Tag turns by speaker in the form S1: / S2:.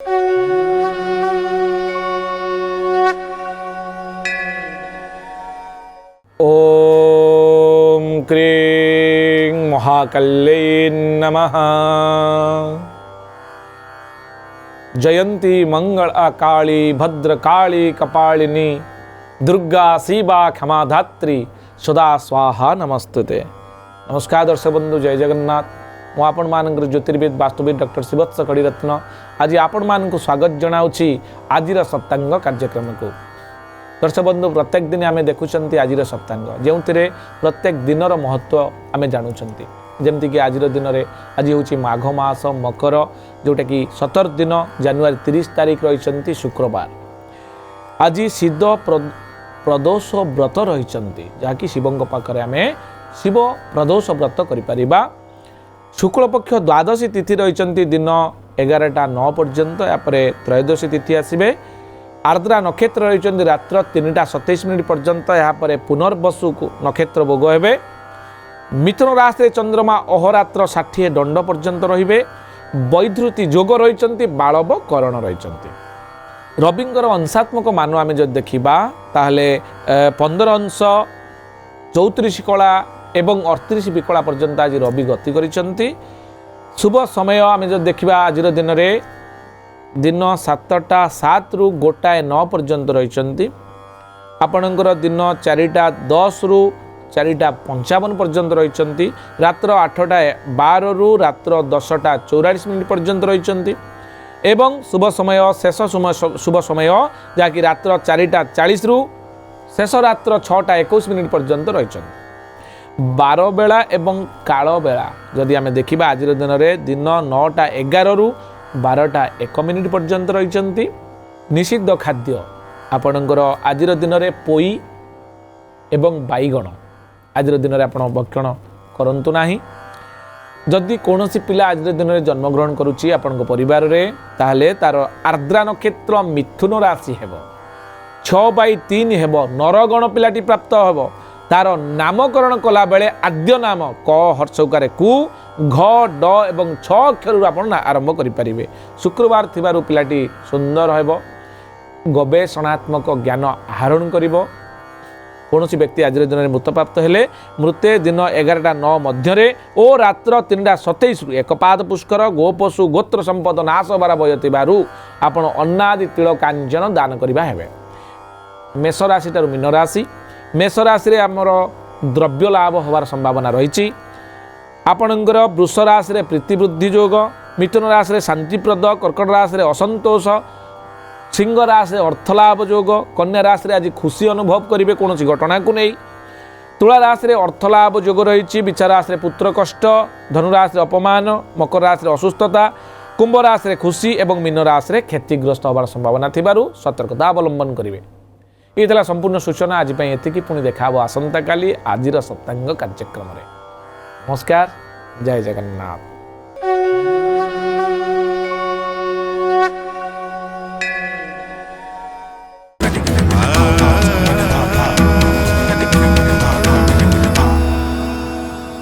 S1: ओम क्रीं महाकल्यै नमः। जयंती मंगल काली भद्रकाली कपालिनी दुर्गा शिवा क्षमाधात्री सदा स्वाहा नमस्तुते। नमस्कार दर्शक बंधु, जय जगन्नाथ। मु आपण मानकर ज्योतिर्विद वास्तुविद डॉक्टर शिवत्स कड़ीरत्न आज आपण मान स्वागत जनाऊँगी आज सप्तांग कार्यक्रम को। दर्शक बंधु, प्रत्येक दिन आम देखुं आज सप्तांग जो प्रत्येक दिनर महत्व आम जानूँ जमती कि आज दिन में आज हूँ माघ मास मकर जोटा कि 17 दिन जनवरी 30 तारीख रही शुक्रवार। आज सिद्ध प्रदोष व्रत रही जहाँकि शिवों पाखे आम शिव प्रदोष व्रत करिपरिबा। शुक्लपक्ष द्वादशी तिथि रही दिन 11:09 पर्यंत। यापर त्रयोदशी तिथि आसबे। आर्द्रा नक्षत्र रही रात्र 3:27 पर्यंत। यापर पुनर्वसु नक्षत्र भोग हे। मिथुन राशि चंद्रमा अहोरात्र 60 दंड पर्यंत रे। वैधृति जोग रही बालव करण रही। रविंकर अंशात्मक मान आम जो देखा ताहले 15 अंश 34 कला एवं 38 विकला पर्यंत आज रवि गति करिसेंती। शुभ समय आम जो देखा आज दिन में दिन 7:07 रु 1:09 पर्यंत रही। आपणकर दिन 4:10 रु 4:55 पर्यंत रही। रात्र 8:12 रु रात्र 10:44 पर्यंत रही। एवं शुभ समय शेष शुभ समय जहाँकि रात्र 4:40 रु शेष रात्र 6:21 पर्यंत रही। 12 बेला एवं काल बेला जदि आम देखा आज दिन में दिन 9:11 रु 12:01 पर्यंत रही। निषिद्ध खाद्य आपणकर आज दिन में पोई एवं बैगण आज दिन में आप भक्षण करंतु नाही। जदि कौन पिला आज दिन में जन्मग्रहण करुच्ची आपण परिवार रे ताहले तार आर्द्रा नक्षत्र मिथुन राशि हेब 6/3 हेब। नरगण पिलाटी प्राप्त हेब। तार नामकरण कला बेले आद्य नाम क हर्षकारे कु घ ड एवं 6 अक्षर आपण आरंभ करें। शुक्रवार थिबारु पिलाटी सुंदर हेब। गवेषणात्मक ज्ञान आहरण करिवो। कौन व्यक्ति आज दिन में मृत प्राप्त हेले मृत्य दिन 11:09 मध्य और रात्र 3:27 रु एकपाद पुष्कर गोपशु गोत्र संपद नाश बार बय आपण अन्नादि तिल कांचन दान करवा हेबे। मेष राशि ठारू मीन राशि। मेष राशि रे आमर द्रव्य लाभ होवार संभावना रही। आपणकर वृष राशि रे प्रीति वृद्धि योग। मिथुन राशि रे शांतिप्रद। कर्कट राशि रे असंतोष। सिंह राशि अर्थलाभ योग। कन्या राशि आज खुशी अनुभव करेंगे कौन घटना को नहीं। तुला राशि अर्थलाभ योग रही। विचा राशि पुत्र कष्ट। धनुराशि अपमान। मकर राशि असुस्थता। कुंभ राशि खुशी एवं मीन राशि क्षतिग्रस्त होवार संभावना थिबारु सतर्कता अवलंबन करेंगे। ये संपूर्ण सूचना आज एतिकी। पुणी देखा आसंता काली आज सप्तांग कार्यक्रम। नमस्कार, जय जगन्नाथ।